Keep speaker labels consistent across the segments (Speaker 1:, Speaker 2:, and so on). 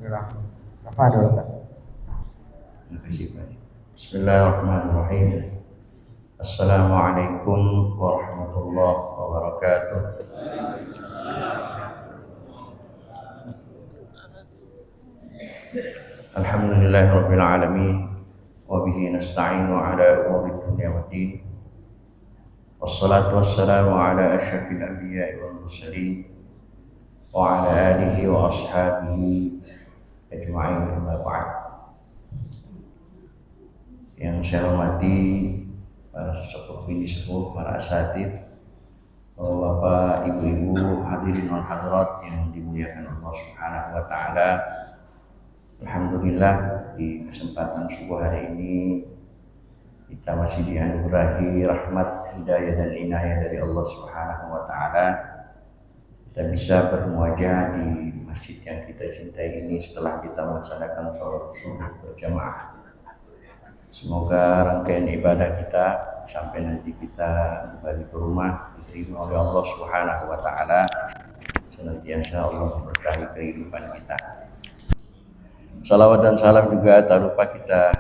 Speaker 1: Tafadhol.
Speaker 2: Terima kasih Pak. Bismillahirrahmanirrahim. Assalamualaikum warahmatullahi wabarakatuh. Alhamdulillahirabbil alamin wa bihi nasta'inu ala umuri dunya waddin. Wassalatu wassalamu ala asyrafil anbiya'i wal mursalin wa ala alihi wa ashabihi ajma'in, amma ba'd. Yang saya hormati para sesepuh bini sepuh, para asatidz, bapak, ibu-ibu, hadirin wal hadirat yang dimuliakan Allah Subhanahu wa taala. Alhamdulillah di kesempatan subuh hari ini kita masih dianugerahi rahmat, hidayah dan inayah dari Allah Subhanahu wa taala. Kita bisa bermuajah di masjid yang kita cintai ini setelah kita melaksanakan sholat subuh berjamaah. Semoga rangkaian ibadah kita sampai nanti kita kembali ke rumah diterima oleh Allah Subhanahu wa taala. Senantiasa Allah memberkahi kehidupan kita. Salawat dan salam juga tak lupa kita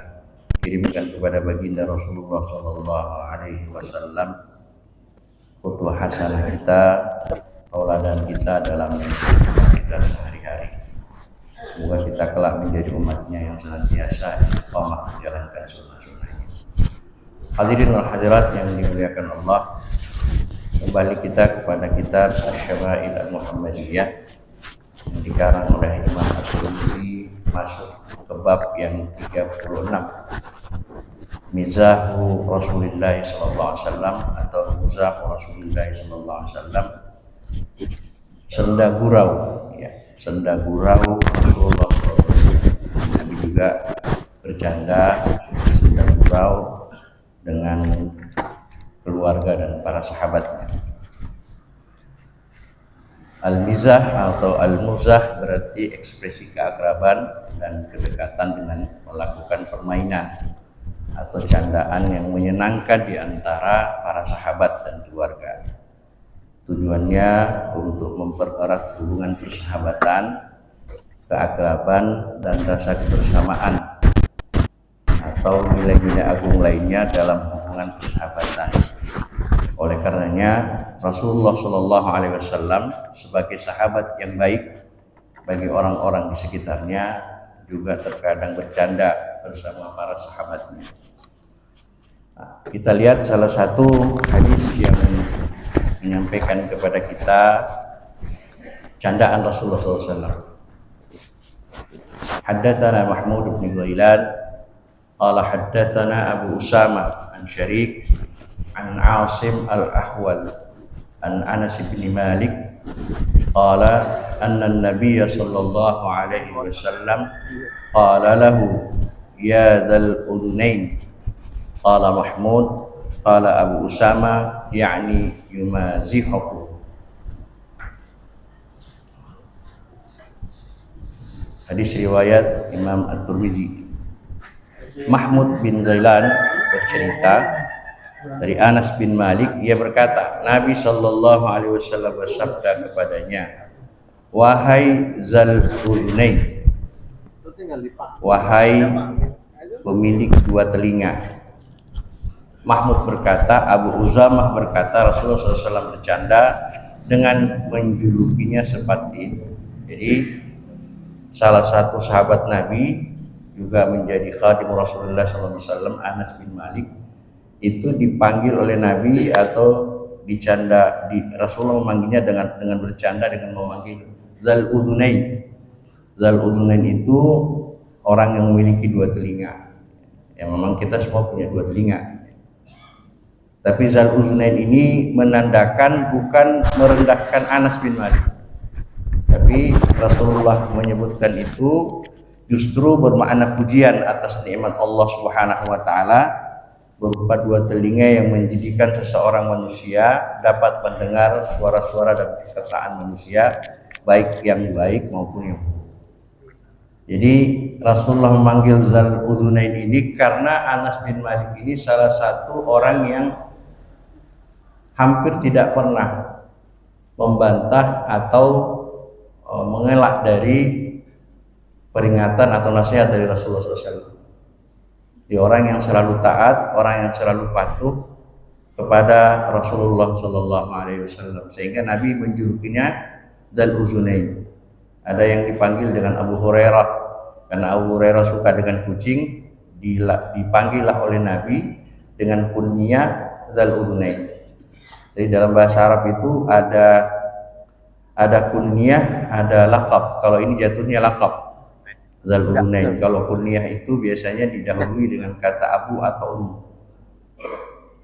Speaker 2: kirimkan kepada baginda Rasulullah sallallahu alaihi wasallam, qudwah hasanah kita, tauladan kita dalam kita sehari-hari. Semoga kita kelak menjadi umatnya yang senantiasa istiqamah menjalankan sunnah-sunnahnya. Hadirin wal hadirat yang dimuliakan Allah, kembali kita kepada kitab Asy-Syama'il Al-Muhammadiyah yang dikarang oleh Imam At-Tirmidzi, masuk ke bab yang 36, Mizahu Rasulullah sallallahu alaihi wasallam atau Mizahu Rasulullah sallallahu alaihi wasallam, senda gurau, ya, senda gurau Rasulullah SAW. Nabi juga bercanda, senda gurau dengan keluarga dan para sahabatnya. Al-mizah atau al-muzah berarti ekspresi keakraban dan kedekatan dengan melakukan permainan atau candaan yang menyenangkan di antara para sahabat dan keluarga. Tujuannya untuk mempererat hubungan persahabatan, keakraban dan rasa kebersamaan atau nilai-nilai agung lainnya dalam hubungan persahabatan. Oleh karenanya Rasulullah Shallallahu Alaihi Wasallam sebagai sahabat yang baik bagi orang-orang di sekitarnya juga terkadang bercanda bersama para sahabatnya. Nah, kita lihat salah satu hadis yang menyampaikan kepada kita candaan Rasulullah SAW. Haddatsana Mahmud bin Ghailan qala haddatsana Abu Usamah an Syarik an Asim al-Ahwal an Anas bin Malik qala anna an-nabiy sallallahu alaihi wasallam qala lahu ya dzal udhunain. Qala Mahmud qala Abu Usama yakni yumazihuhu. Hadis riwayat Imam At-Tirmidzi. Mahmud bin Ghailan bercerita dari Anas bin Malik, ia berkata, Nabi sallallahu alaihi wasallam bersabda kepadanya, wahai Zal Udhunain, wahai pemilik dua telinga. Mahmud berkata, Abu Uzamah berkata, Rasulullah SAW bercanda dengan menjulukinya seperti itu. Jadi salah satu sahabat Nabi juga menjadi khadim Rasulullah SAW, Anas bin Malik, itu dipanggil oleh Nabi atau dicanda, Rasulullah memanggilnya dengan bercanda dengan memanggil Zal Udhunain. Zal Udhunain itu orang yang memiliki dua telinga. Ya memang kita semua punya dua telinga. Tapi Zal Udhunain ini menandakan bukan merendahkan Anas bin Malik. Tapi Rasulullah menyebutkan itu justru bermakna pujian atas nikmat Allah Subhanahu wa taala berupa dua telinga yang menjadikan seseorang manusia dapat mendengar suara-suara dan perkataan manusia, baik yang baik maupun yang buruk. Jadi Rasulullah memanggil Zal Udhunain ini karena Anas bin Malik ini salah satu orang yang hampir tidak pernah membantah atau mengelak dari peringatan atau nasihat dari Rasulullah SAW. Di orang yang selalu taat, orang yang selalu patuh kepada Rasulullah SAW, sehingga Nabi menjulukinya Dzul Uzunain. Ada yang dipanggil dengan Abu Hurairah karena Abu Hurairah suka dengan kucing, dipanggillah oleh Nabi dengan kunyah Dzul Uzunain. Jadi dalam bahasa Arab itu ada kunyah, ada laqab. Kalau ini jatuhnya laqab Dzul Uzunain. Kalau kunyah itu biasanya didahului dengan kata Abu atau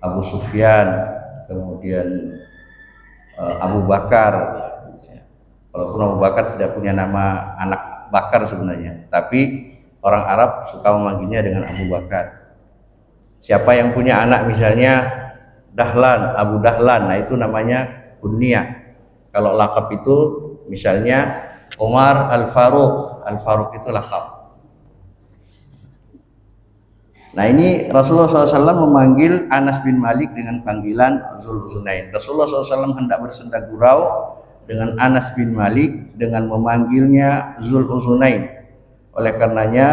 Speaker 2: Abu Sufyan, kemudian Abu Bakar. Walaupun Abu Bakar tidak punya nama anak Bakar sebenarnya, tapi orang Arab suka memanggilnya dengan Abu Bakar. Siapa yang punya anak misalnya Dahlan, Abu Dahlan, nah itu namanya kunyah. Kalau laqab itu misalnya Umar Al-Faruq, Al-Faruq itu laqab. Nah ini Rasulullah SAW memanggil Anas bin Malik dengan panggilan Dzul Uzunain. Rasulullah SAW hendak bersenda gurau dengan Anas bin Malik dengan memanggilnya Dzul Uzunain. Oleh karenanya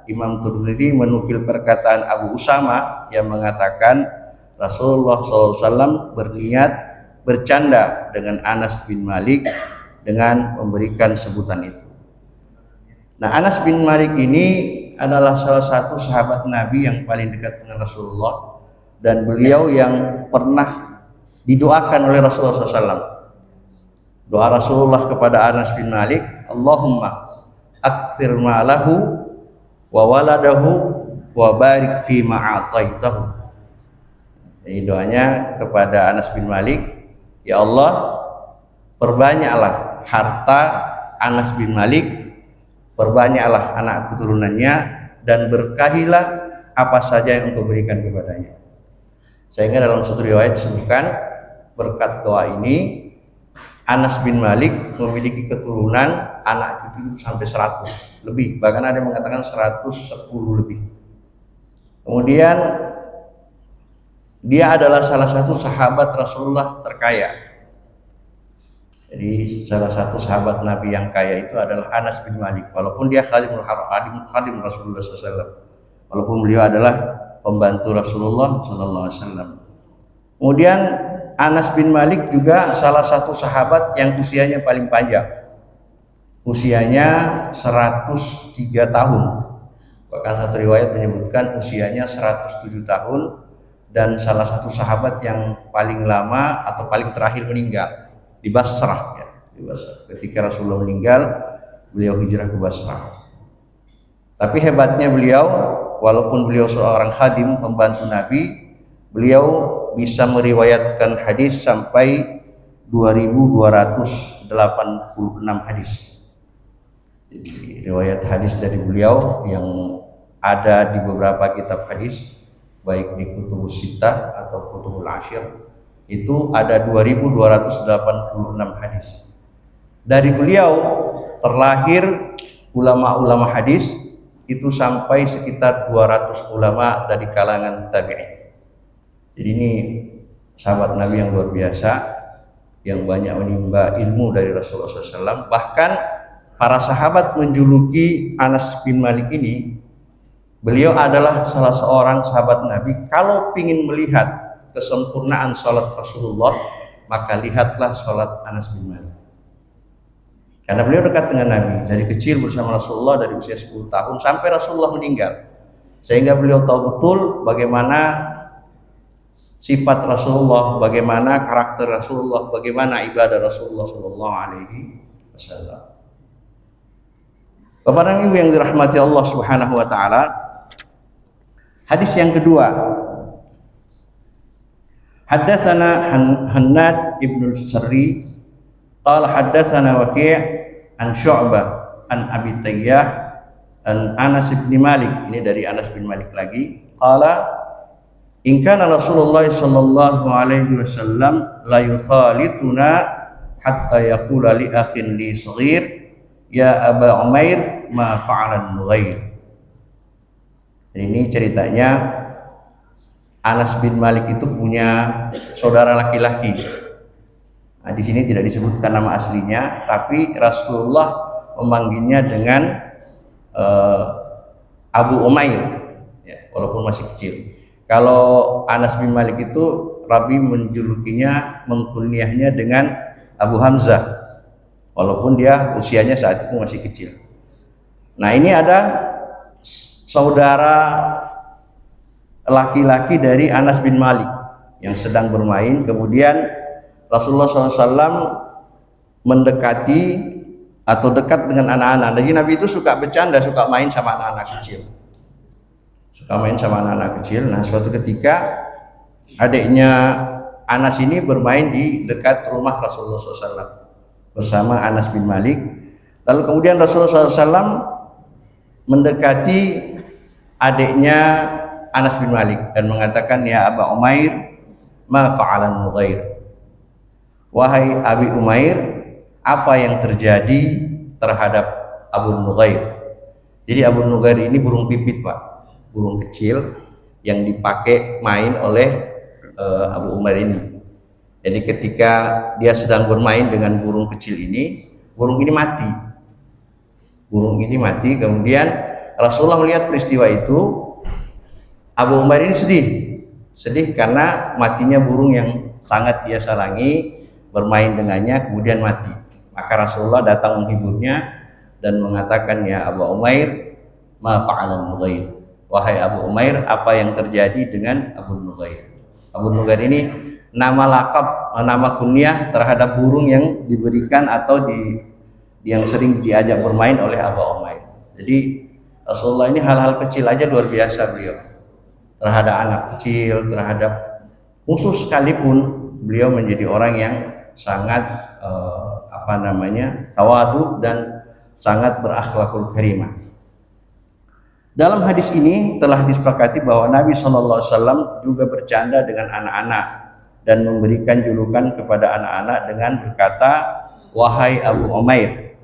Speaker 2: Imam Tirmidzi menukil perkataan Abu Usama yang mengatakan Rasulullah SAW berniat bercanda dengan Anas bin Malik dengan memberikan sebutan itu. Nah, Anas bin Malik ini adalah salah satu sahabat Nabi yang paling dekat dengan Rasulullah, dan beliau yang pernah didoakan oleh Rasulullah SAW. Doa Rasulullah kepada Anas bin Malik, Allahumma aktsir ma'lahu wa waladahu wa barik fi ma'ataitahu. Ini doanya kepada Anas bin Malik, ya Allah, perbanyaklah harta Anas bin Malik, perbanyaklah anak keturunannya, dan berkahilah apa saja yang engkau berikan kepadanya. Sehingga dalam satu riwayat disebutkan berkat doa ini Anas bin Malik memiliki keturunan anak cucu sampai 100 lebih, bahkan ada yang mengatakan 110 lebih. Kemudian dia adalah salah satu sahabat Rasulullah terkaya. Jadi salah satu sahabat Nabi yang kaya itu adalah Anas bin Malik. Walaupun dia khadim Rasulullah SAW, walaupun beliau adalah pembantu Rasulullah SAW. Kemudian Anas bin Malik juga salah satu sahabat yang usianya paling panjang. Usianya 103 tahun. Bahkan satu riwayat menyebutkan usianya 107 tahun. Dan salah satu sahabat yang paling lama atau paling terakhir meninggal di Basrah, ya, di Basrah. Ketika Rasulullah meninggal, beliau hijrah ke Basrah. Tapi hebatnya beliau, walaupun beliau seorang khadim pembantu Nabi, beliau bisa meriwayatkan hadis sampai 2286 hadis. Jadi riwayat hadis dari beliau yang ada di beberapa kitab hadis, baik di Kutubus Sittah atau Kutubul Ashir, itu ada 2286 hadis. Dari beliau terlahir ulama-ulama hadis itu sampai sekitar 200 ulama dari kalangan tabi'in. Jadi ini sahabat Nabi yang luar biasa, yang banyak menimba ilmu dari Rasulullah SAW. Bahkan para sahabat menjuluki Anas bin Malik ini, beliau adalah salah seorang sahabat Nabi. Kalau ingin melihat kesempurnaan sholat Rasulullah, maka lihatlah sholat Anas bin Malik. Karena beliau dekat dengan Nabi dari kecil bersama Rasulullah, dari usia 10 tahun sampai Rasulullah meninggal. Sehingga beliau tahu betul bagaimana sifat Rasulullah, bagaimana karakter Rasulullah, bagaimana ibadah Rasulullah SAW. Bapak dan Ibu yang dirahmati Allah Subhanahu wa taala, hadis yang kedua, haddatsana Hannad ibn Sarri qala haddatsana Waqi' an Syu'bah an Abi Tayyah an Anas bin Malik. Ini dari Anas bin Malik lagi. Qala in kana Rasulullah sallallahu alaihi wasallam la yukhalituna hatta yaqula li akhin li shaghir ya Aba Umair ma fa'alan Nughair. Ini ceritanya Anas bin Malik itu punya saudara laki-laki. Nah, di sini tidak disebutkan nama aslinya, tapi Rasulullah memanggilnya dengan eh, Abu Umair, ya, walaupun masih kecil. Kalau Anas bin Malik itu Rabi menjulukinya, mengkunyahnya dengan Abu Hamzah, walaupun dia usianya saat itu masih kecil. Nah, ini ada saudara laki-laki dari Anas bin Malik yang sedang bermain. Kemudian Rasulullah SAW mendekati atau dekat dengan anak-anak. Jadi Nabi itu suka bercanda, suka main sama anak-anak kecil. Nah, suatu ketika adiknya Anas ini bermain di dekat rumah Rasulullah SAW bersama Anas bin Malik. Lalu kemudian Rasulullah SAW mendekati adiknya Anas bin Malik dan mengatakan, ya Aba Umair, ma fa'alan Nughair. Wahai Abi Umair, apa yang terjadi terhadap Abu Nughair? Jadi Abu Nughair ini burung pipit, Pak, burung kecil yang dipakai main oleh Abu Umair ini. Jadi ketika dia sedang bermain dengan burung kecil ini, burung ini mati. Kemudian Rasulullah melihat peristiwa itu. Abu Umair ini sedih karena matinya burung yang sangat dia sayangi, bermain dengannya kemudian mati. Maka Rasulullah datang menghiburnya dan mengatakan, ya Abu Umair, ma fa'alan Nughair. Wahai Abu Umair, apa yang terjadi dengan Abu Nughair? Abu Nughair ini nama lakap, nama kunyah terhadap burung yang diberikan atau yang sering diajak bermain oleh Abu Umair. Jadi Rasulullah ini hal-hal kecil aja luar biasa beliau. Terhadap anak kecil, terhadap musuh sekalipun, beliau menjadi orang yang sangat tawadu dan sangat berakhlakul karimah. Dalam hadis ini telah disepakati bahwa Nabi SAW juga bercanda dengan anak-anak dan memberikan julukan kepada anak-anak dengan berkata, wahai Abu Umair.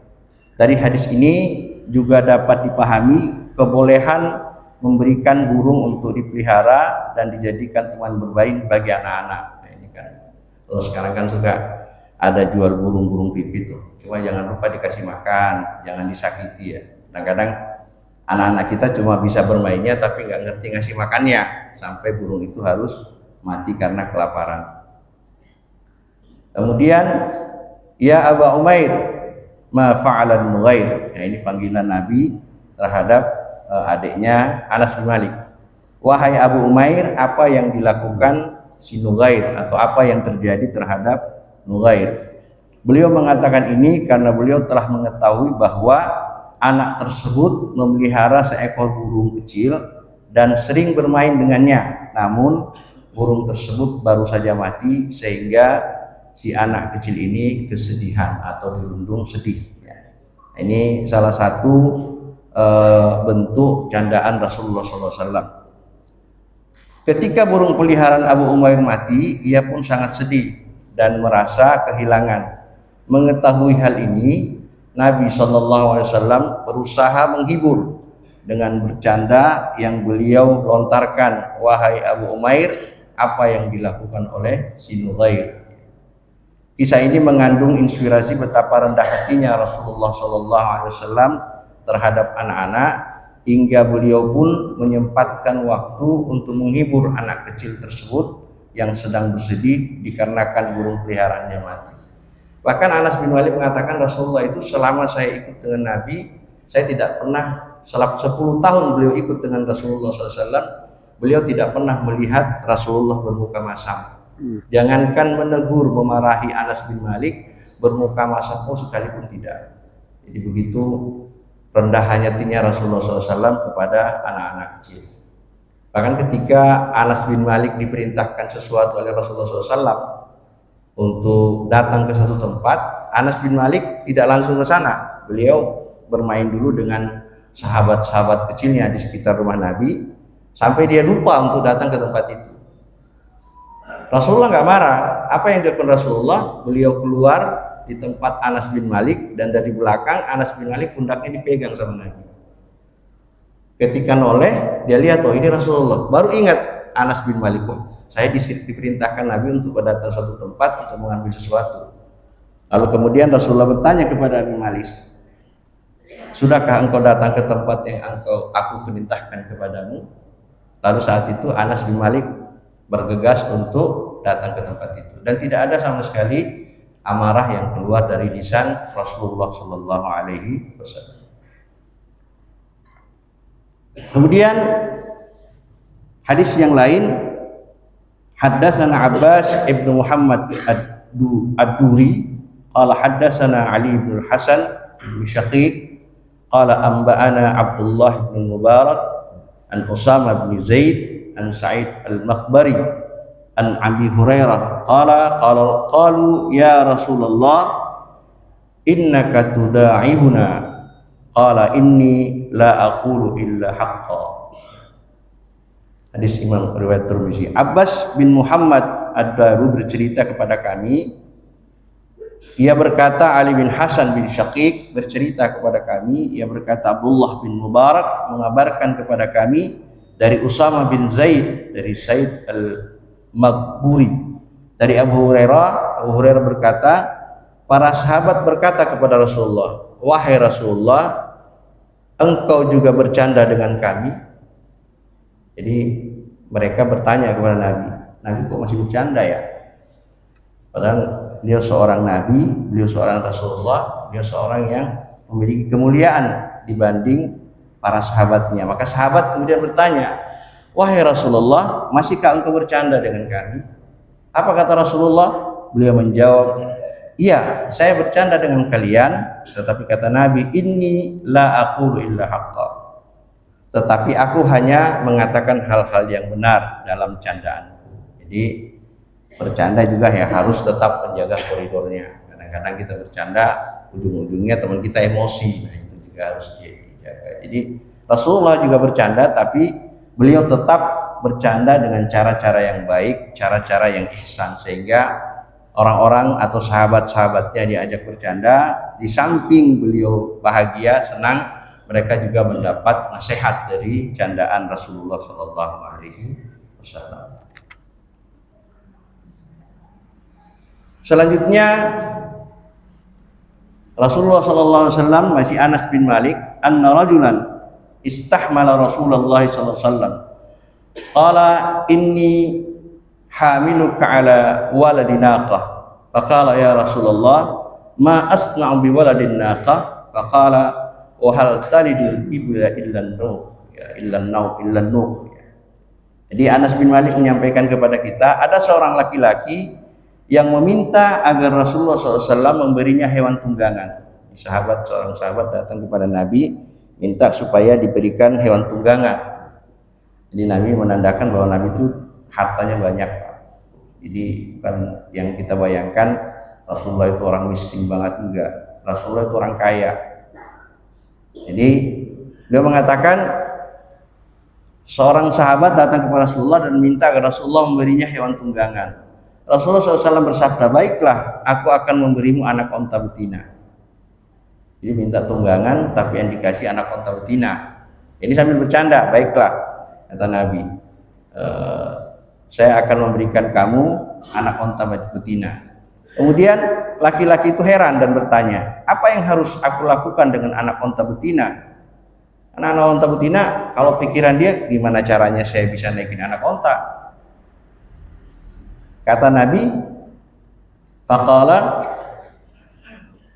Speaker 2: Dari hadis ini juga dapat dipahami kebolehan memberikan burung untuk dipelihara dan dijadikan teman bermain bagi anak-anak. Nah, ini kan, kalau sekarang kan suka ada jual burung-burung pipit tuh. Cuma jangan lupa dikasih makan, jangan disakiti ya. Kadang-kadang anak-anak kita cuma bisa bermainnya tapi nggak ngerti ngasih makannya, sampai burung itu harus mati karena kelaparan. Kemudian, ya Aba Umair, ma fa'alan Nughair. Nah, ini panggilan Nabi terhadap adiknya Anas bin Malik. Wahai Abu Umair, apa yang dilakukan si Nughair atau apa yang terjadi terhadap Nughair? Beliau mengatakan ini karena beliau telah mengetahui bahwa anak tersebut memelihara seekor burung kecil dan sering bermain dengannya. Namun burung tersebut baru saja mati sehingga si anak kecil ini kesedihan atau dirundung sedih. Ini salah satu bentuk candaan Rasulullah SAW. Ketika burung peliharaan Abu Umair mati, ia pun sangat sedih dan merasa kehilangan. Mengetahui hal ini, Nabi SAW berusaha menghibur dengan bercanda yang beliau lontarkan, wahai Abu Umair, apa yang dilakukan oleh si Nughair. Kisah ini mengandung inspirasi betapa rendah hatinya Rasulullah SAW terhadap anak-anak, hingga beliau pun menyempatkan waktu untuk menghibur anak kecil tersebut yang sedang bersedih dikarenakan burung peliharaannya mati. Bahkan Anas bin Malik mengatakan, Rasulullah itu selama saya ikut dengan Nabi, saya tidak pernah, selama 10 tahun beliau ikut dengan Rasulullah SAW, beliau tidak pernah melihat Rasulullah bermuka masam. Jangankan menegur, memarahi Anas bin Malik, bermuka masam pun sekalipun tidak. Jadi begitu rendah hatinya Rasulullah SAW kepada anak-anak kecil. Bahkan ketika Anas bin Malik diperintahkan sesuatu oleh Rasulullah SAW untuk datang ke satu tempat, Anas bin Malik tidak langsung ke sana. Beliau bermain dulu dengan sahabat-sahabat kecilnya di sekitar rumah Nabi sampai dia lupa untuk datang ke tempat itu. Rasulullah nggak marah. Apa yang dilakukan Rasulullah? Beliau keluar di tempat Anas bin Malik dan dari belakang Anas bin Malik pundaknya dipegang sama Nabi. Ketika noleh, dia lihat, oh ini Rasulullah. Baru ingat Anas bin Malik, oh saya diperintahkan Nabi untuk datang suatu tempat untuk mengambil sesuatu. Lalu kemudian Rasulullah bertanya kepada Abi Malik, sudahkah engkau datang ke tempat yang aku perintahkan kepadamu? Lalu saat itu Anas bin Malik bergegas untuk datang ke tempat itu, dan tidak ada sama sekali amarah yang keluar dari lisan Rasulullah Shallallahu Alaihi Wasallam. Kemudian hadis yang lain, haddatsana Abbas ibnu Muhammad ad-Duri qala haddatsana Ali bin Hasan bin Syaqiq qala anba'ana Abdullah bin Mubarak an Usama bin Zaid an Sa'id al-Maqbari an Abi Hurairah qalu ya Rasulullah innaka tuda'ihuna qala inni la aqulu illa haqqa. Hadis Imam riwayat Tirmizi. Abbas bin Muhammad ad-Daru bercerita kepada kami, ia berkata Ali bin Hasan bin Syaqiq bercerita kepada kami, ia berkata Abdullah bin Mubarak mengabarkan kepada kami dari Usama bin Zaid dari Said al-Maqburi dari Abu Hurairah berkata, para sahabat berkata kepada Rasulullah, wahai Rasulullah, engkau juga bercanda dengan kami? Jadi mereka bertanya kepada Nabi kok masih bercanda ya? Padahal beliau seorang Nabi, beliau seorang Rasulullah, beliau seorang yang memiliki kemuliaan dibanding para sahabatnya. Maka sahabat kemudian bertanya, wahai Rasulullah, masihkah engkau bercanda dengan kami? Apa kata Rasulullah? Beliau menjawab, iya, saya bercanda dengan kalian, tetapi kata Nabi, inni la aqulu illa haqqa. Tetapi aku hanya mengatakan hal-hal yang benar dalam candaan. Jadi bercanda juga ya harus tetap menjaga koridornya. Kadang-kadang kita bercanda, ujung-ujungnya teman kita emosi. Nah, itu juga harus dijaga. Jadi Rasulullah juga bercanda, tapi beliau tetap bercanda dengan cara-cara yang baik, cara-cara yang ihsan, sehingga orang-orang atau sahabat-sahabatnya diajak bercanda, di samping beliau bahagia, senang, mereka juga mendapat nasihat dari candaan Rasulullah Shallallahu Alaihi Wasallam. Selanjutnya Rasulullah Shallallahu Alaihi Wasallam masih Anas bin Malik, anna rajulan istahmala Rasulullah Shallallahu Alaihi Wasallam, qala inni hamiluka ala waladi naqah, faqala ya Rasulullah ma asna'u bi waladin naqah, faqala wa hal talidul ibla illan nuh, ya illan nuh. Jadi Anas bin Malik menyampaikan kepada kita, ada seorang laki-laki yang meminta agar Rasulullah SAW memberinya hewan tunggangan. Seorang sahabat datang kepada Nabi minta supaya diberikan hewan tunggangan. Jadi Nabi menandakan bahwa Nabi itu hartanya banyak. Jadi bukan yang kita bayangkan Rasulullah itu orang miskin banget, enggak. Rasulullah itu orang kaya. Jadi dia mengatakan seorang sahabat datang kepada Rasulullah dan minta agar Rasulullah memberinya hewan tunggangan. Rasulullah SAW bersabda, baiklah, aku akan memberimu anak onta betina. Jadi minta tunggangan tapi yang dikasih anak onta betina. Ini sambil bercanda, baiklah kata Nabi, saya akan memberikan kamu anak onta betina. Kemudian laki-laki itu heran dan bertanya, apa yang harus aku lakukan dengan anak onta betina? Anak onta betina, kalau pikiran dia, gimana caranya saya bisa naikin anak onta? Kata Nabi, faqala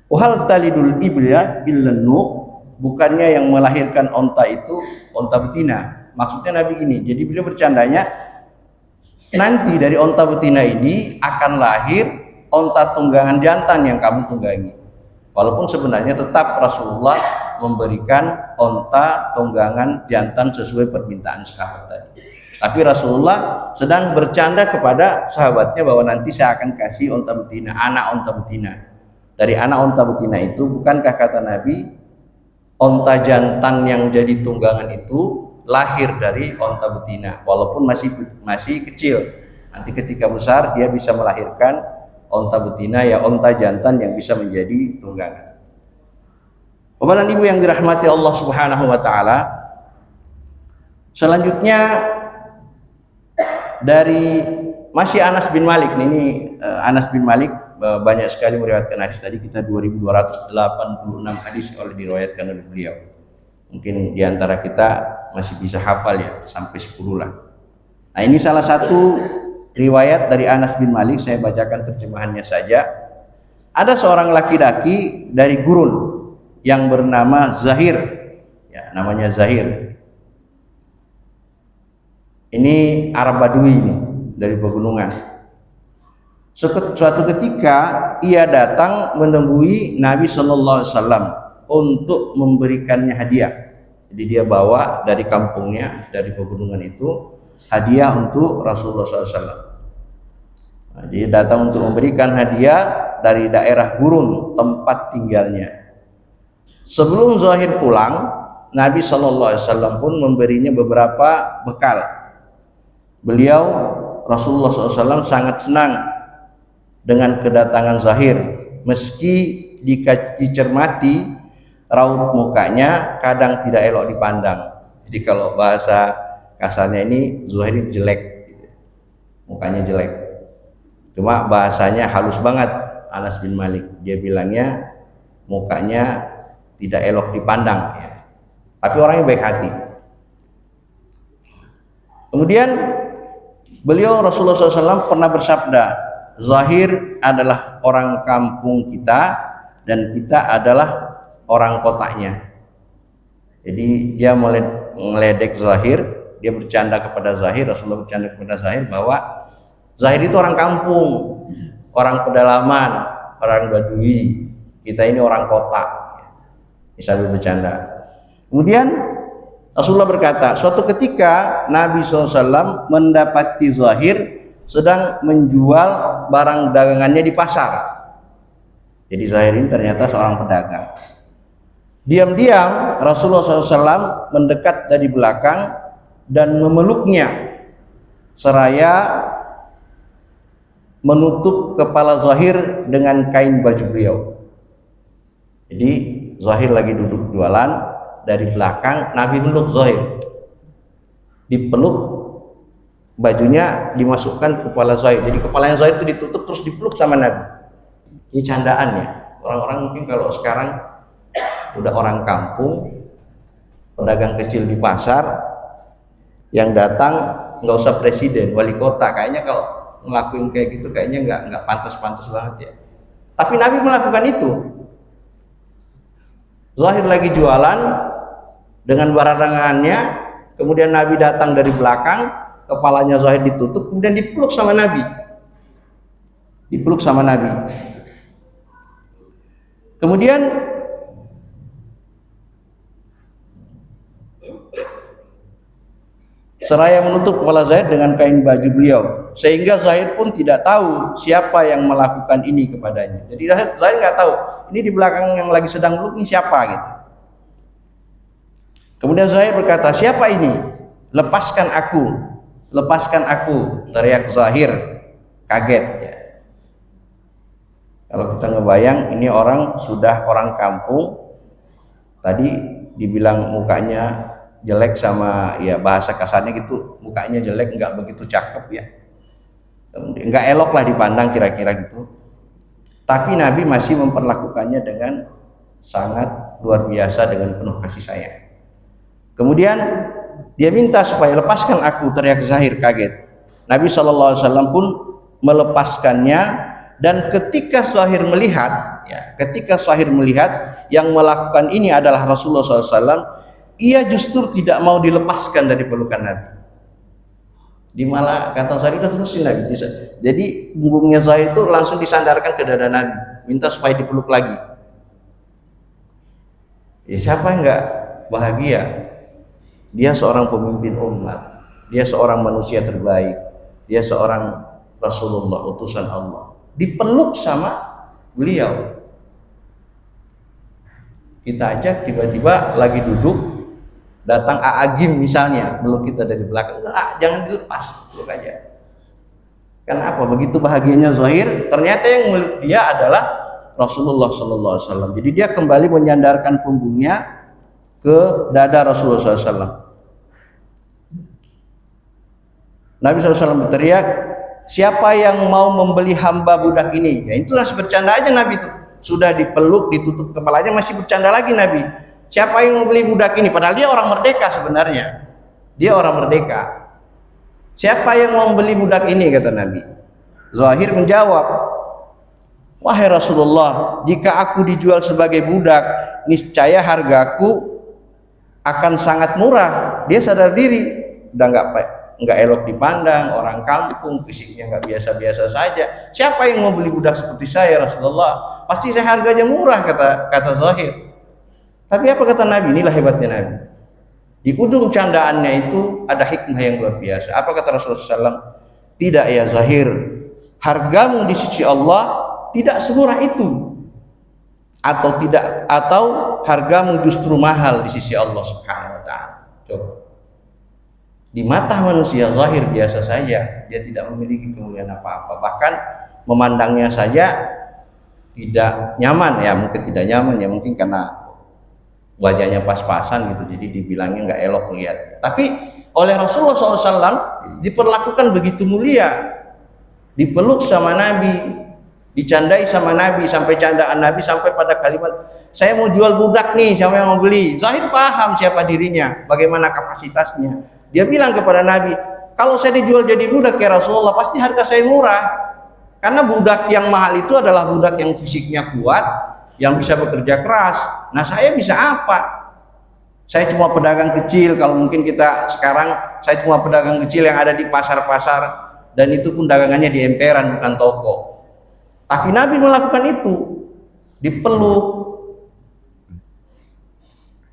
Speaker 2: uhal talidul ibla illan nuq, bukannya yang melahirkan onta itu onta betina. Maksudnya Nabi gini, jadi beliau bercandanya, nanti dari onta betina ini akan lahir onta tunggangan jantan yang kamu tunggangi. Walaupun sebenarnya tetap Rasulullah memberikan onta tunggangan jantan sesuai permintaan sahabat tadi. Tapi Rasulullah sedang bercanda kepada sahabatnya bahwa nanti saya akan kasih onta betina, anak onta betina. Dari anak onta betina itu, bukankah kata Nabi, onta jantan yang jadi tunggangan itu lahir dari onta betina, walaupun masih kecil. Nanti ketika besar dia bisa melahirkan onta betina, ya onta jantan yang bisa menjadi tunggangan. Bapak dan Ibu yang dirahmati Allah Subhanahu wa taala, selanjutnya dari masih Anas bin Malik. Ini Anas bin Malik banyak sekali meriwayatkan hadis. Tadi kita 2286 hadis oleh diriwayatkan oleh beliau. Mungkin diantara kita masih bisa hafal ya, sampai 10 lah. Nah, ini salah satu riwayat dari Anas bin Malik, saya bacakan terjemahannya saja. Ada seorang laki-laki dari gurun yang bernama Zahir, ya, namanya Zahir. Ini Arab Badui ini, dari pegunungan. Suatu ketika ia datang menemui Nabi Shallallahu Alaihi Wasallam untuk memberikannya hadiah. Jadi dia bawa dari kampungnya, dari pegunungan itu, hadiah untuk Rasulullah SAW. Nah, dia datang untuk memberikan hadiah dari daerah gurun tempat tinggalnya. Sebelum Zahir pulang, Nabi Shallallahu Alaihi Wasallam pun memberinya beberapa bekal. Beliau Rasulullah SAW sangat senang dengan kedatangan Zahir, meski dicermati raut mukanya kadang tidak elok dipandang. Jadi kalau bahasa kasarnya ini Zahir jelek, mukanya jelek. Cuma bahasanya halus banget Anas bin Malik. Dia bilangnya mukanya tidak elok dipandang, ya. Tapi orangnya baik hati. Kemudian beliau Rasulullah SAW pernah bersabda, Zahir adalah orang kampung kita dan kita adalah orang kotanya. Jadi dia meledek Zahir, dia bercanda kepada Zahir, Rasulullah bercanda kepada Zahir bahwa Zahir itu orang kampung, orang pedalaman, orang Badui. Kita ini orang kota. Sambil bercanda. Kemudian Rasulullah berkata, suatu ketika Nabi SAW mendapati Zahir sedang menjual barang dagangannya di pasar. Jadi Zahir ini ternyata seorang pedagang. Diam-diam Rasulullah SAW mendekat dari belakang dan memeluknya seraya menutup kepala Zahir dengan kain baju beliau. Jadi Zahir lagi duduk jualan, dari belakang Nabi meluk Zahir, dipeluk, bajunya dimasukkan ke kepala Zahir. Jadi kepalanya Zahir itu ditutup terus dipeluk sama Nabi. Ini candaan ya. Orang-orang mungkin kalau sekarang udah orang kampung, pedagang kecil di pasar, yang datang nggak usah presiden, wali kota, kayaknya kalau ngelakuin kayak gitu kayaknya nggak pantas-pantas banget ya. Tapi Nabi melakukan itu. Zahir lagi jualan dengan barang dagangannya, kemudian Nabi datang dari belakang, kepalanya Zahir ditutup, kemudian dipeluk sama Nabi. Dipeluk sama Nabi. Kemudian seraya menutup kepala Zahir dengan kain baju beliau, sehingga Zahir pun tidak tahu siapa yang melakukan ini kepadanya. Jadi Zahir nggak tahu ini di belakang yang lagi sedang meluk ini siapa gitu. Kemudian Zahir berkata, siapa ini? Lepaskan aku, teriak Zahir, kaget ya. Kalau kita ngebayang ini sudah orang kampung, tadi dibilang mukanya jelek sama, ya bahasa kasarnya gitu, mukanya jelek, nggak begitu cakep ya, nggak elok lah dipandang kira-kira gitu. Tapi Nabi masih memperlakukannya dengan sangat luar biasa, dengan penuh kasih sayang. Kemudian dia minta supaya lepaskan aku, teriak Zahir kaget. Nabi SAW pun melepaskannya, dan ketika Zahir melihat yang melakukan ini adalah Rasulullah SAW, ia justru tidak mau dilepaskan dari pelukan Nabi. Di malah kata Zahir itu terusin Nabi. Jadi punggungnya Zahir itu langsung disandarkan ke dada Nabi, minta supaya dipeluk lagi. Ya, siapa yang nggak bahagia? Dia seorang pemimpin umat, dia seorang manusia terbaik, dia seorang Rasulullah, utusan Allah, dipeluk sama beliau. Kita aja tiba-tiba lagi duduk, datang A'agim misalnya meluk kita dari belakang, jangan dilepas, peluk aja. Kenapa? Begitu bahagianya Zahir, ternyata yang meluk dia adalah Rasulullah SAW. Jadi dia kembali menyandarkan punggungnya ke dada Rasulullah SAW. Nabi SAW berteriak, siapa yang mau membeli hamba budak ini? Ya itu masih bercanda aja Nabi itu. Sudah dipeluk, ditutup kepalanya, masih bercanda lagi Nabi. Siapa yang mau beli budak ini? Padahal dia orang merdeka sebenarnya. Dia orang merdeka. Siapa yang mau membeli budak ini, kata Nabi. Zahir menjawab, wahai Rasulullah, jika aku dijual sebagai budak, niscaya hargaku akan sangat murah. Dia sadar diri, udah nggak elok dipandang, orang kampung, fisiknya nggak biasa-biasa saja. Siapa yang mau beli budak seperti saya, Rasulullah? Pasti saya harganya murah, kata Zahir. Tapi apa kata Nabi? Inilah hebatnya Nabi. Di ujung candaannya itu ada hikmah yang luar biasa. Apa kata Rasulullah SAW? Tidak ya Zahir, hargamu di sisi Allah tidak semurah itu, atau hargamu justru mahal di sisi Allah Subhanahu wa taala. Coba. Di mata manusia Zahir biasa saja, dia tidak memiliki kemuliaan apa-apa, bahkan memandangnya saja tidak nyaman, ya mungkin tidak nyaman, ya mungkin karena wajahnya pas-pasan gitu, jadi dibilangnya nggak elok melihat. Tapi oleh Rasulullah SAW diperlakukan begitu mulia, dipeluk sama Nabi, dicandai sama Nabi, sampai candaan Nabi sampai pada kalimat, saya mau jual budak nih, siapa yang mau beli? Zahir paham siapa dirinya, bagaimana kapasitasnya. Dia bilang kepada Nabi, kalau saya dijual jadi budak ya Rasulullah, pasti harga saya murah. Karena budak yang mahal itu adalah budak yang fisiknya kuat, yang bisa bekerja keras. Nah saya bisa apa? Saya cuma pedagang kecil. Kalau mungkin kita sekarang, saya cuma pedagang kecil yang ada di pasar-pasar, dan itu pun dagangannya di emperan, bukan toko. Tapi Nabi melakukan itu, dipeluk.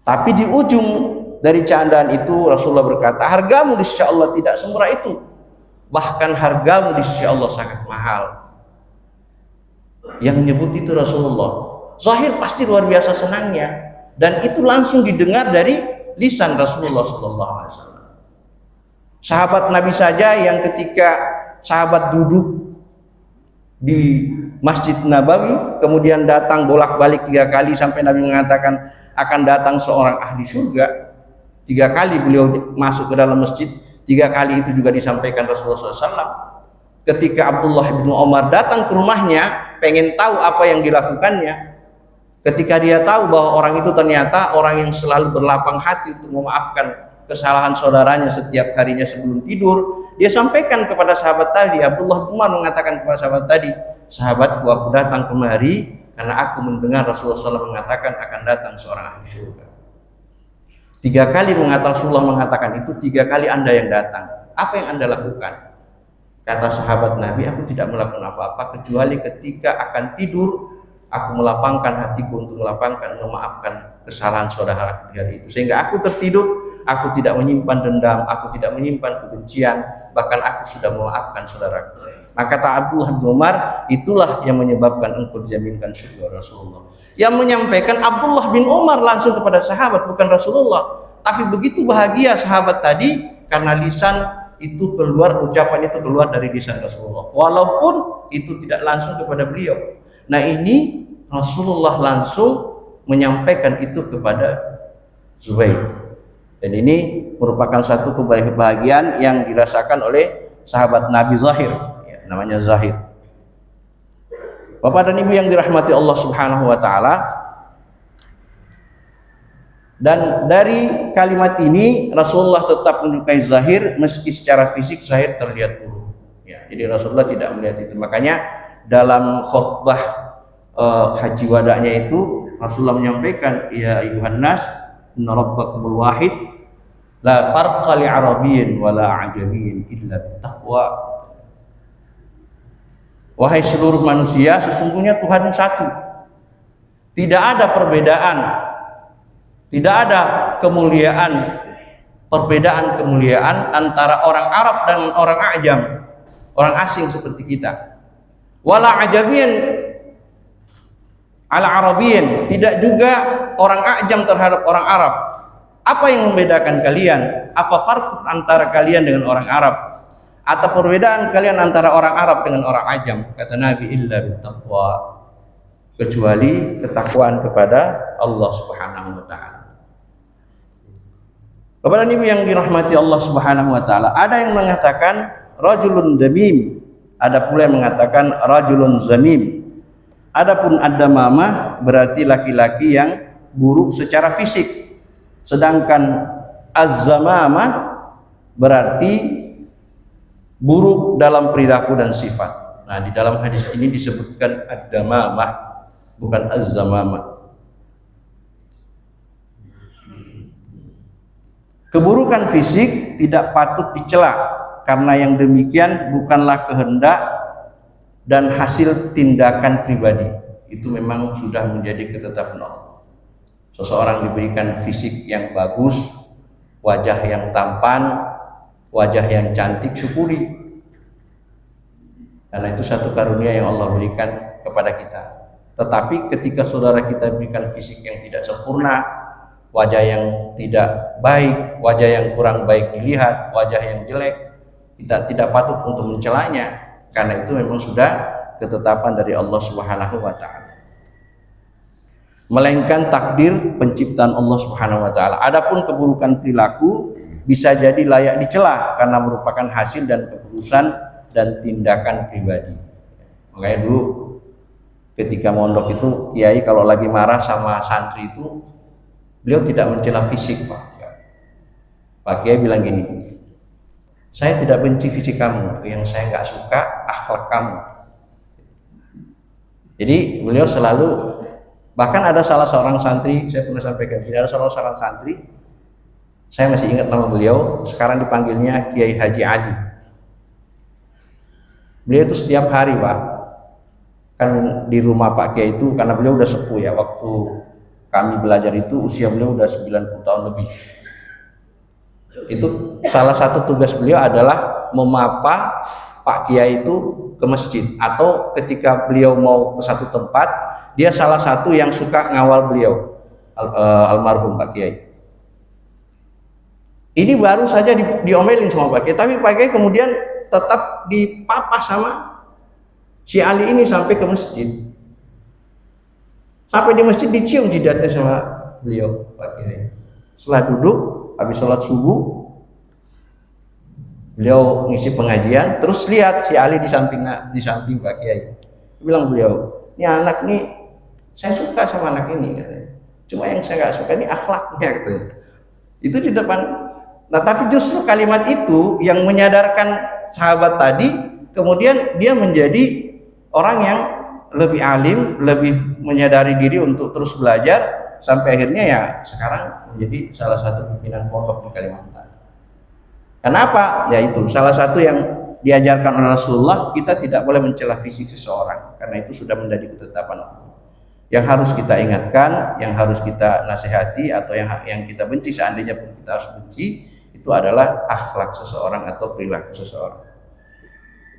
Speaker 2: Tapi di ujung dari candaan itu Rasulullah berkata, hargamu di sisi Allah tidak semurah itu, bahkan hargamu di sisi Allah sangat mahal. Yang menyebut itu Rasulullah. Zahir pasti luar biasa senangnya, dan itu langsung didengar dari lisan Rasulullah SAW. Sahabat Nabi saja yang ketika sahabat duduk di Masjid Nabawi, kemudian datang bolak-balik 3 kali sampai Nabi mengatakan akan datang seorang ahli surga. 3 kali beliau masuk ke dalam masjid, 3 kali itu juga disampaikan Rasulullah SAW. Ketika Abdullah bin Umar datang ke rumahnya, pengen tahu apa yang dilakukannya. Ketika dia tahu bahwa orang itu ternyata orang yang selalu berlapang hati untuk memaafkan kesalahan saudaranya setiap harinya sebelum tidur, dia sampaikan kepada sahabat tadi. Abdullah bin Umar mengatakan kepada sahabat tadi, sahabatku, aku datang kemari karena aku mendengar Rasulullah SAW mengatakan akan datang seorang ahli surga. 3 kali Rasulullah mengatakan itu, 3 kali Anda yang datang. Apa yang Anda lakukan? Kata sahabat Nabi, aku tidak melakukan apa-apa kecuali ketika akan tidur, aku melapangkan hatiku untuk memaafkan kesalahan saudara di hari itu. Sehingga aku tertidur, aku tidak menyimpan dendam, aku tidak menyimpan kebencian, bahkan aku sudah memaafkan saudaraku. Maka kata Abdullah bin Umar, itulah yang menyebabkan engkau dijaminkan surga Rasulullah. Yang menyampaikan Abdullah bin Umar langsung kepada sahabat, bukan Rasulullah. Tapi begitu bahagia sahabat tadi karena lisan itu keluar, ucapan itu keluar dari lisan Rasulullah, walaupun itu tidak langsung kepada beliau. Nah ini Rasulullah langsung menyampaikan itu kepada Zubair, dan ini merupakan satu kebahagiaan yang dirasakan oleh sahabat Nabi Zahir, ya, namanya Zahir. Bapak dan Ibu yang dirahmati Allah Subhanahu wa taala, dan dari kalimat ini Rasulullah tetap menyukai Zahir meski secara fisik Zahir terlihat buruk, ya, jadi Rasulullah tidak melihat itu. Makanya dalam khutbah haji wada'nya itu Rasulullah menyampaikan, ya ayuhan nas, inna rabbakumul wahid, la farqa li arabiyyin wala ajamiyyin illa bittaqwa. Wahai seluruh manusia, sesungguhnya Tuhan satu. Tidak ada perbedaan, tidak ada perbedaan kemuliaan antara orang Arab dan orang Ajam, orang asing seperti kita. Wala ajamiyyin ala arabiyyin, tidak juga orang Ajam terhadap orang Arab. Apa yang membedakan kalian? Apa farq antara kalian dengan orang Arab? Atau perbedaan kalian antara orang Arab dengan orang Ajam? Kata Nabi, illa bittaqwa, kecuali ketakwaan kepada Allah Subhanahu wa taala. Bapak dan Ibu yang dirahmati Allah Subhanahu wa taala, ada yang mengatakan rajulun damim Ada pula yang mengatakan rajulun zamim. Adapun ad-damamah berarti laki-laki yang buruk secara fisik. Sedangkan az-zamamah berarti buruk dalam perilaku dan sifat. Nah, di dalam hadis ini disebutkan ad-damamah, bukan az-zamamah. Keburukan fisik tidak patut dicela, karena yang demikian bukanlah kehendak dan hasil tindakan pribadi. Itu memang sudah menjadi ketetapan Allah. Seseorang diberikan fisik yang bagus, wajah yang tampan, wajah yang cantik, syukuri. Karena itu satu karunia yang Allah berikan kepada kita. Tetapi ketika saudara kita berikan fisik yang tidak sempurna, wajah yang tidak baik, wajah yang kurang baik dilihat, wajah yang jelek, kita tidak patut untuk mencelanya, karena itu memang sudah ketetapan dari Allah Subhanahu wa taala. Melainkan takdir penciptaan Allah Subhanahu wa taala. Adapun keburukan perilaku bisa jadi layak dicela karena merupakan hasil dan keputusan dan tindakan pribadi. Makanya dulu ketika mondok itu kiai kalau lagi marah sama santri itu beliau tidak mencela fisik, Pak. Pak Kiai bilang gini, saya tidak benci fisik kamu, yang saya nggak suka akhlak kamu. Jadi beliau selalu, bahkan ada salah seorang santri, saya pernah sampaikan di sini, ada salah seorang santri, saya masih ingat nama beliau, sekarang dipanggilnya Kiai Haji Ali. Beliau itu setiap hari, Pak, kan di rumah Pak Kiai itu, karena beliau udah sepuh ya, waktu kami belajar itu usia beliau udah 90 tahun lebih. Itu salah satu tugas beliau adalah memapa Pak Kiai itu ke masjid, atau ketika beliau mau ke satu tempat, dia salah satu yang suka ngawal beliau, almarhum Pak Kiai. Ini baru saja diomelin sama Pak Kiai, tapi Pak Kiai kemudian tetap dipapa sama si Ali ini sampai ke masjid. Sampai di masjid dicium jidatnya sama beliau, Pak Kiai. Setelah duduk, habis sholat subuh, beliau ngisi pengajian, terus lihat si Ali di samping Pak Kiai. Bilang beliau, ini anak nih, saya suka sama anak ini, katanya. Cuma yang saya nggak suka ini akhlaknya, katanya. Itu di depan. Nah, tapi justru kalimat itu yang menyadarkan sahabat tadi, kemudian dia menjadi orang yang lebih alim, lebih menyadari diri untuk terus belajar, sampai akhirnya ya sekarang menjadi salah satu pimpinan pondok di Kalimantan. Kenapa? Ya itu salah satu yang diajarkan oleh Rasulullah, kita tidak boleh mencela fisik seseorang, karena itu sudah menjadi ketetapan Allah. Yang harus kita ingatkan, yang harus kita nasihati, atau yang kita benci, seandainya pun kita harus benci, itu adalah akhlak seseorang atau perilaku seseorang.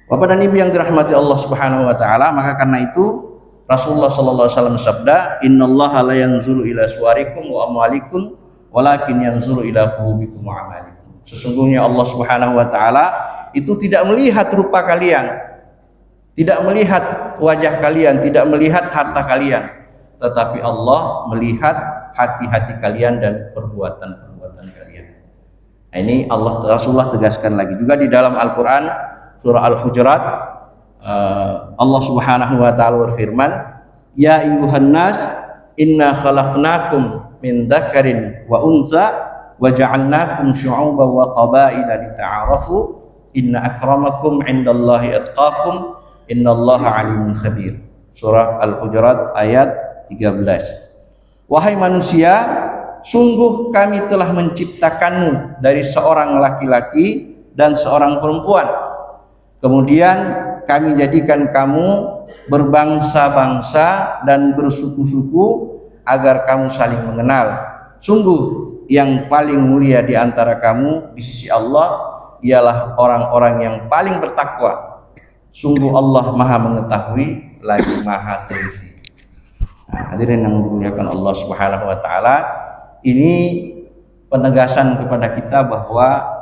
Speaker 2: Bapak dan Ibu yang dirahmati Allah Subhanahu wa taala, maka karena itu Rasulullah sallallahu alaihi wasallam sabda, "Innallaha la yanzuru ila suwarikum wa amwalikum, walakin yanzuru ila qulubikum wa amalikum." Sesungguhnya Allah Subhanahu wa taala itu tidak melihat rupa kalian, tidak melihat wajah kalian, tidak melihat harta kalian, tetapi Allah melihat hati-hati kalian dan perbuatan-perbuatan kalian. Nah, ini Rasulullah tegaskan lagi juga di dalam Al-Qur'an surah Al-Hujurat, Allah Subhanahu wa taala berfirman, "Ya ayyuhan nas, inna khalaqnakum min dzakarin wa untha wa ja'alnakum syu'uban wa qabaila lita'arafu, inna akramakum 'indallahi atqakum, innallaha 'alimun khabir." Surah Al-Hujurat ayat 13. Wahai manusia, sungguh kami telah menciptakanmu dari seorang laki-laki dan seorang perempuan. Kemudian kami jadikan kamu berbangsa-bangsa dan bersuku-suku agar kamu saling mengenal. Sungguh yang paling mulia di antara kamu di sisi Allah ialah orang-orang yang paling bertakwa. Sungguh Allah Maha mengetahui lagi Maha teliti. Nah, hadirin yang dimuliakan Allah Subhanahu wa taala, ini penegasan kepada kita bahwa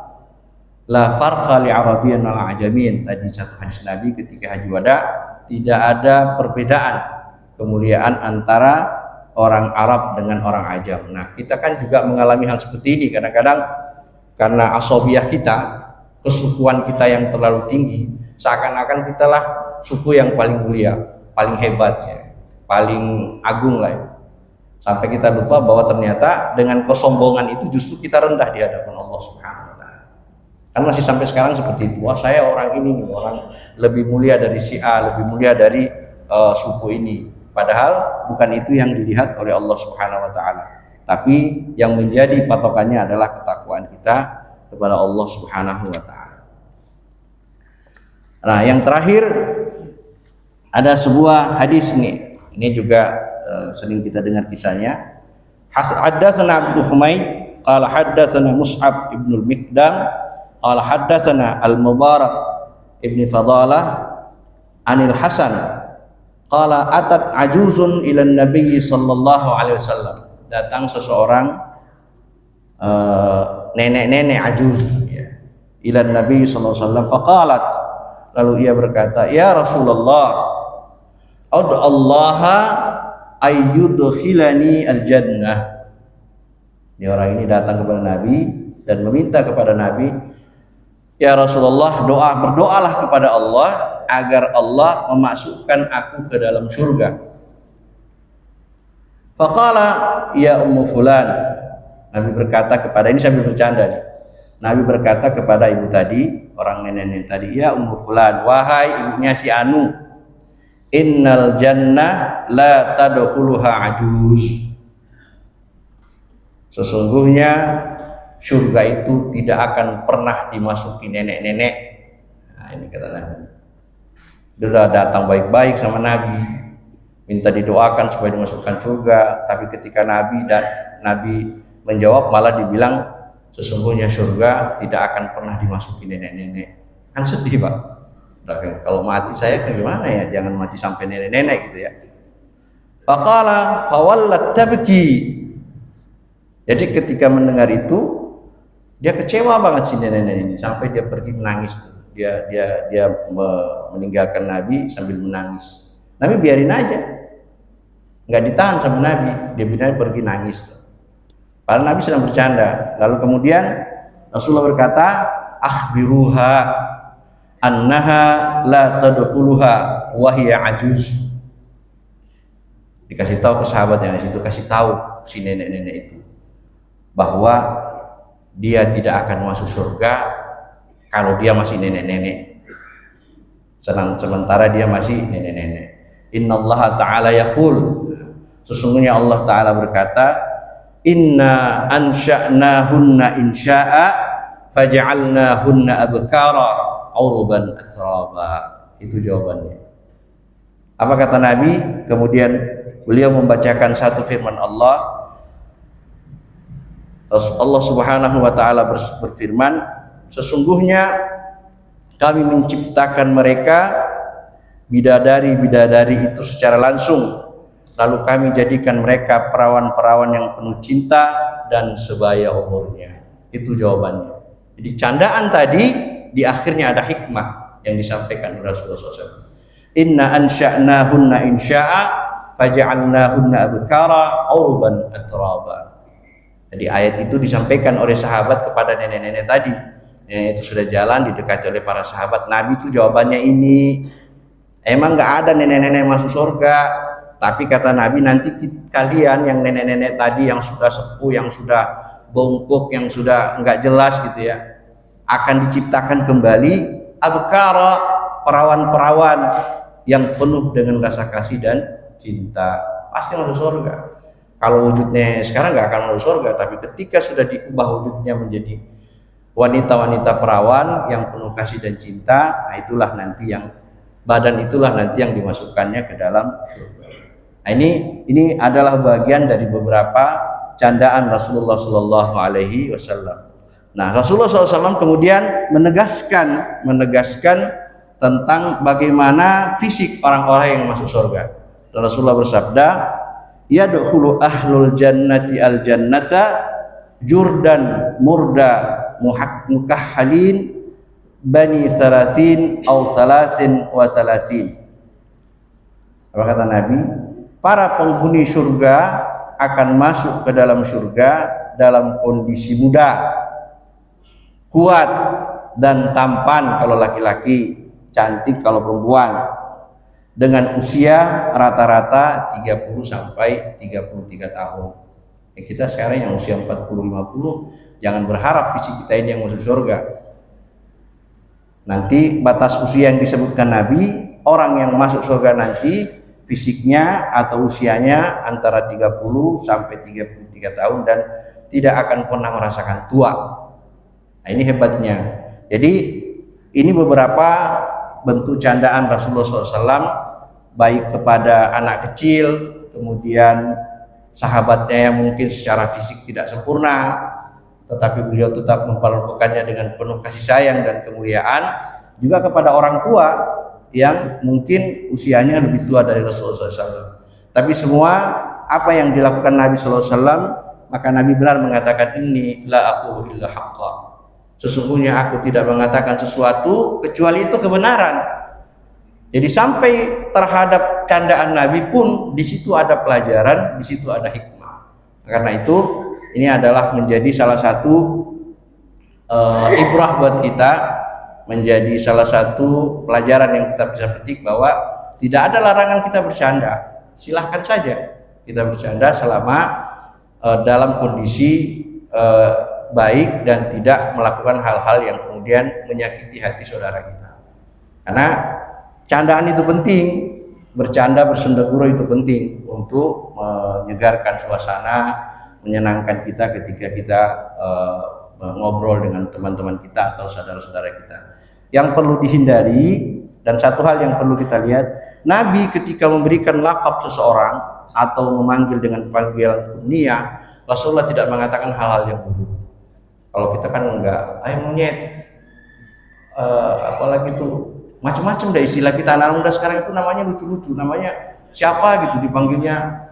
Speaker 2: la farqa li arabiyyin wal ajamin. Tadi satu hadis Nabi ketika haji wada, tidak ada perbedaan kemuliaan antara orang Arab dengan orang Ajam. Nah, kita kan juga mengalami hal seperti ini kadang-kadang karena asobiyah kita, kesukuan kita yang terlalu tinggi, Seakan-akan kitalah suku yang paling mulia, paling hebat ya, paling agung lah ya. Sampai kita lupa bahwa ternyata dengan kesombongan itu justru kita rendah di hadapan Allah Subhanahu wa taala. Kan masih sampai sekarang seperti itu. Wah, saya orang ini, orang lebih mulia dari si A, lebih mulia dari suku ini. Padahal bukan itu yang dilihat oleh Allah Subhanahu wa taala. Tapi yang menjadi patokannya adalah ketakwaan kita kepada Allah Subhanahu wa taala. Nah, yang terakhir ada sebuah hadis nih. Ini juga sering kita dengar kisahnya. Haddatsana Abdul Humaid qala haddatsana Mus'ab ibn al-Miqdam qala haddatsana al-Mubarak ibn Fadalah anil Hasan qala atat ajuzun ila nabi sallallahu alaihi wasallam. Datang seseorang nenek-nenek ajuz ya, ila nabi sallallahu alaihi wasallam faqalat, lalu ia berkata, ya Rasulullah, ud'u Allaha ayyudkhilani al-jannah. Ini orang ini datang kepada Nabi dan meminta kepada Nabi, ya Rasulullah, berdoalah kepada Allah agar Allah memasukkan aku ke dalam surga. Faqala ya ummu fulan. Nabi berkata kepada, ini sambil bercanda nih. Nabi berkata kepada ibu tadi, orang nenek tadi, ya ummu fulan, wahai ibunya si Anu, innal jannah la tadkhuluha ajuz. Sesungguhnya surga itu tidak akan pernah dimasuki nenek-nenek. Nah, ini kata Nabi. Dia sudah datang baik-baik sama Nabi, minta didoakan supaya dimasukkan surga, tapi ketika Nabi menjawab malah dibilang sesungguhnya surga tidak akan pernah dimasuki nenek-nenek. Kan sedih, Pak. Kalau mati saya gimana ya, jangan mati sampai nenek-nenek gitu ya. Faqala fawallat tabki. Jadi ketika mendengar itu dia kecewa banget si nenek-nenek ini sampai dia pergi menangis tuh. Dia meninggalkan Nabi sambil menangis. Nabi biarin aja, nggak ditahan sama Nabi, dia biarin pergi nangis tuh. Padahal Nabi sedang bercanda. Lalu kemudian Rasulullah berkata, akhbiruha annaha la tadkhuluha wa hiya ajuz. Dikasih tahu ke sahabat yang di situ, kasih tahu si nenek-nenek itu bahwa dia tidak akan masuk surga kalau dia masih nenek-nenek. Sementara dia masih nenek-nenek. Innallaha ta'ala yaqul, sesungguhnya Allah Ta'ala berkata, inna ansha'nahunna insya'a faja'alnahunna abkara uruban atraba. Itu jawabannya. Apa kata Nabi? Kemudian beliau membacakan satu firman Allah. Allah Subhanahu wa taala berfirman, sesungguhnya kami menciptakan mereka bidadari-bidadari itu secara langsung, lalu kami jadikan mereka perawan-perawan yang penuh cinta dan sebaya umurnya. Itu jawabannya. Jadi candaan tadi di akhirnya ada hikmah yang disampaikan oleh Rasulullah SAW. Inna ansha'nahunna insya'a faja'alnahunna abkara urban atraba. Jadi ayat itu disampaikan oleh sahabat kepada nenek-nenek tadi. Nenek itu sudah jalan didekati oleh para sahabat. Nabi itu jawabannya ini. Emang nggak ada nenek-nenek masuk surga, tapi kata Nabi nanti kalian yang nenek-nenek tadi yang sudah sepuh, yang sudah bongkok, yang sudah nggak jelas gitu ya, akan diciptakan kembali abkara, perawan-perawan yang penuh dengan rasa kasih dan cinta, pasti masuk surga. Kalau wujudnya sekarang nggak akan masuk surga, tapi ketika sudah diubah wujudnya menjadi wanita-wanita perawan yang penuh kasih dan cinta, nah itulah nanti yang dimasukkannya ke dalam surga. Nah, ini adalah bagian dari beberapa candaan Rasulullah Shallallahu Alaihi Wasallam. Nah, Rasulullah SAW kemudian menegaskan tentang bagaimana fisik orang-orang yang masuk surga. Dan Rasulullah bersabda, yadkhulu ahlul jannati al jannata jurdan murda mukahhalin bani salasin aw salasin wa salasin. Apa kata Nabi? Para penghuni surga akan masuk ke dalam surga dalam kondisi muda, kuat dan tampan kalau laki-laki, cantik kalau perempuan, dengan usia rata-rata 30 sampai 33 tahun. Kita sekarang yang usia 40-50, jangan berharap fisik kita ini yang masuk surga. Nanti batas usia yang disebutkan Nabi, orang yang masuk surga nanti fisiknya atau usianya antara 30 sampai 33 tahun dan tidak akan pernah merasakan tua. Nah, ini hebatnya. Jadi ini beberapa bentuk candaan Rasulullah SAW, baik kepada anak kecil, kemudian sahabatnya yang mungkin secara fisik tidak sempurna, tetapi beliau tetap memperlakukannya dengan penuh kasih sayang dan kemuliaan, juga kepada orang tua yang mungkin usianya lebih tua dari Rasulullah SAW. Tapi semua apa yang dilakukan Nabi SAW, maka Nabi benar mengatakan, ini la aqulu illa haqqa. Sesungguhnya aku tidak mengatakan sesuatu kecuali itu kebenaran. Jadi sampai terhadap candaan Nabi pun di situ ada pelajaran, di situ ada hikmah. Karena itu ini adalah menjadi salah satu ibrah buat kita, menjadi salah satu pelajaran yang kita bisa petik bahwa tidak ada larangan kita bercanda. Silahkan saja kita bercanda selama dalam kondisi baik dan tidak melakukan hal-hal yang kemudian menyakiti hati saudara kita. Karena candaan itu penting, bercanda bersendagura itu penting untuk menyegarkan suasana, menyenangkan kita ketika kita ngobrol dengan teman-teman kita atau saudara-saudara kita. Yang perlu dihindari dan satu hal yang perlu kita lihat, Nabi ketika memberikan lakab seseorang atau memanggil dengan panggilan kunyah, Rasulullah tidak mengatakan hal-hal yang buruk. Kalau kita kan enggak, ayo monyet, apalagi tuh macam-macam dah istilah kita anak muda sekarang itu namanya lucu-lucu, namanya siapa gitu dipanggilnya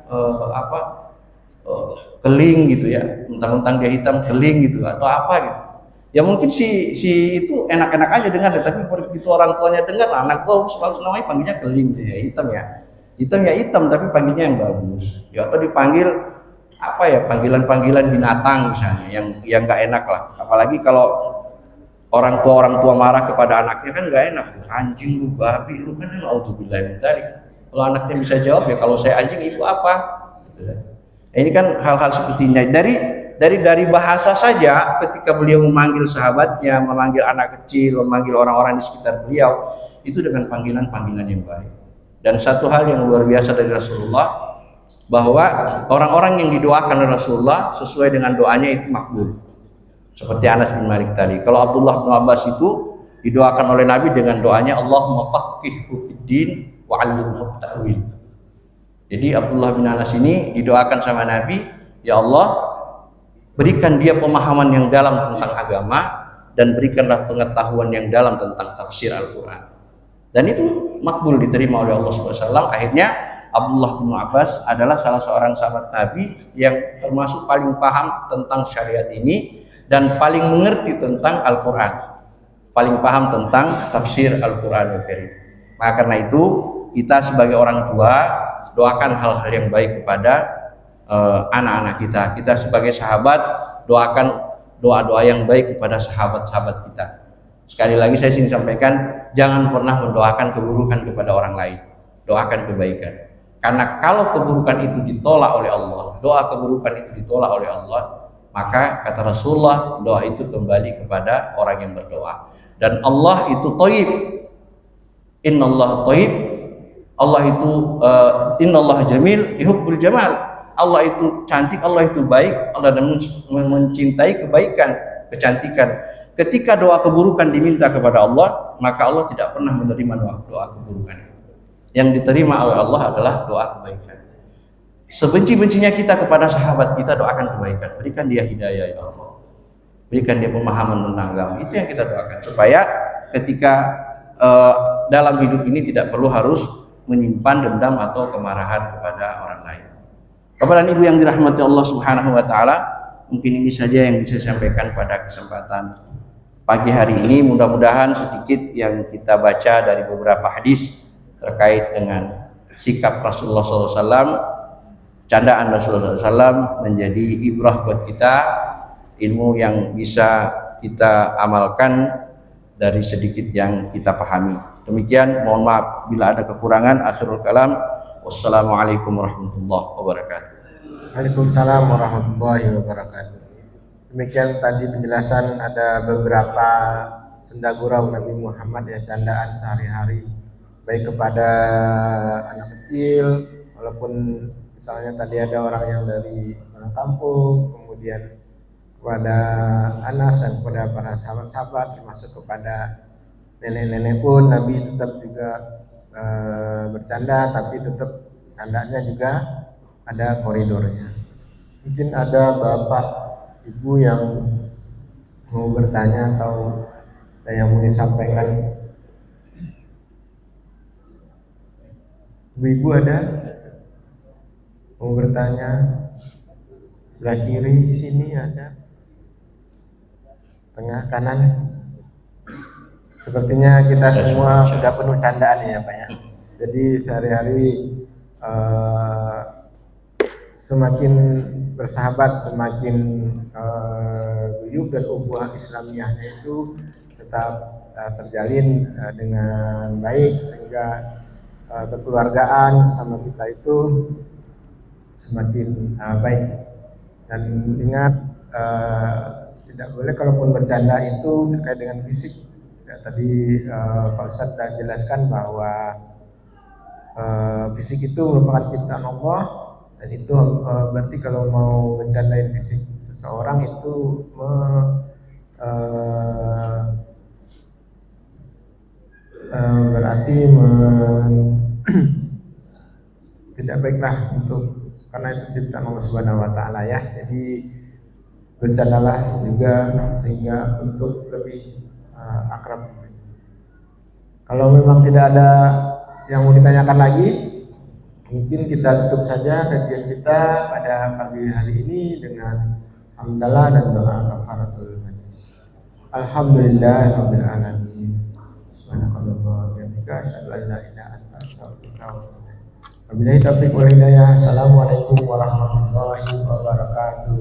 Speaker 2: keling gitu ya, mentang-mentang dia hitam keling gitu atau apa gitu. Ya mungkin si itu enak-enak aja dengar, tapi begitu orang tuanya dengar, anak gua selalu namanya panggilnya keling ya, hitam ya hitam tapi panggilnya yang bagus. Ya atau dipanggil apa ya, panggilan-panggilan binatang misalnya yang nggak enak lah. Apalagi kalau orang tua marah kepada anaknya kan nggak enak, anjing lu, babi lu, kan auzubillahi min dzalik. Kalau anaknya bisa jawab ya kalau saya anjing ibu apa gitu. Nah, ini kan hal-hal seperti ini dari bahasa saja ketika beliau memanggil sahabatnya, memanggil anak kecil, memanggil orang-orang di sekitar beliau itu dengan panggilan-panggilan yang baik. Dan satu hal yang luar biasa dari Rasulullah, bahwa orang-orang yang didoakan oleh Rasulullah sesuai dengan doanya itu makbul. Seperti Anas bin Malik tadi. Kalau Abdullah bin Abbas itu didoakan oleh Nabi dengan doanya Allahumma faqihhu fiddin wa 'allimhu ta'wil. Jadi Abdullah bin Anas ini didoakan sama Nabi, ya Allah, berikan dia pemahaman yang dalam tentang agama dan berikanlah pengetahuan yang dalam tentang tafsir Al-Qur'an. Dan itu makbul, diterima oleh Allah Subhanahu wa taala. Akhirnya Abdullah bin Abbas adalah salah seorang sahabat Nabi yang termasuk paling paham tentang syariat ini dan paling mengerti tentang Al-Quran, paling paham tentang tafsir Al-Quran Al-Karim. Maka karena itu kita sebagai orang tua doakan hal-hal yang baik kepada anak-anak kita. Kita sebagai sahabat doakan doa-doa yang baik kepada sahabat-sahabat kita. Sekali lagi saya ingin sampaikan, jangan pernah mendoakan keburukan kepada orang lain, doakan kebaikan. Karena kalau keburukan itu ditolak oleh Allah, doa keburukan itu ditolak oleh Allah, maka kata Rasulullah, doa itu kembali kepada orang yang berdoa. Dan Allah itu thayyib. Innallaha thayyib. Allah itu innallaha jamil yuhibbul jamal. Allah itu cantik, Allah itu baik, Allah mencintai kebaikan, kecantikan. Ketika doa keburukan diminta kepada Allah, maka Allah tidak pernah menerima doa keburukan. Yang diterima oleh Allah adalah doa kebaikan. Sebenci-bencinya kita kepada sahabat kita, doakan kebaikan, berikan dia hidayah ya Allah, berikan dia pemahaman tentang agama. Itu yang kita doakan, supaya ketika dalam hidup ini tidak perlu harus menyimpan dendam atau kemarahan kepada orang lain. Bapak dan Ibu yang dirahmati Allah Subhanahu wa taala, mungkin ini saja yang bisa saya sampaikan pada kesempatan pagi hari ini. Mudah-mudahan sedikit yang kita baca dari beberapa hadis terkait dengan sikap Rasulullah SAW, candaan Rasulullah SAW menjadi ibrah buat kita, ilmu yang bisa kita amalkan dari sedikit yang kita pahami. Demikian, mohon maaf bila ada kekurangan. Akhirul kalam, wassalamualaikum warahmatullahi wabarakatuh.
Speaker 1: Waalaikumsalam warahmatullahi wabarakatuh. Demikian tadi penjelasan ada beberapa senda gurau Nabi Muhammad ya, candaan sehari-hari baik kepada anak kecil, walaupun misalnya tadi ada orang yang dari orang kampung, kemudian kepada Anas dan kepada para sahabat-sahabat, termasuk kepada nenek-nenek pun Nabi tetap juga bercanda, tapi tetap candanya juga ada koridornya. Mungkin ada bapak ibu yang mau bertanya atau ada yang mau disampaikan. Ibu-ibu ada mau bertanya? Sebelah kiri sini ada, tengah kanan. Sepertinya kita semua sudah penuh candaan ya Pak ya. Jadi sehari-hari semakin bersahabat, semakin guyup dan ukhuwah Islamiyahnya itu tetap terjalin dengan baik, sehingga kekeluargaan sama kita itu semakin baik. Dan ingat, tidak boleh kalaupun bercanda itu terkait dengan fisik. Ya, tadi Pak Ustadz sudah jelaskan bahwa fisik itu merupakan ciptaan Allah, dan itu berarti kalau mau bercandain fisik seseorang itu berarti tidak baiklah, untuk karena itu ciptaan Allah Subhanahu wa taala ya. Jadi bercandalah juga sehingga untuk lebih akrab. Kalau memang tidak ada yang mau ditanyakan lagi, mungkin kita tutup saja kajian kita pada pagi hari ini dengan hamdalah dan doa kafaratul majlis. Alhamdulillahirabbil alamin. Subhanakallahumma wa bihamdika asyhadu an la ilaha illa anta astaghfiruka wa atubu ilaik. Wabillahi taufiq wal hidayah. Assalamualaikum warahmatullahi wabarakatuh.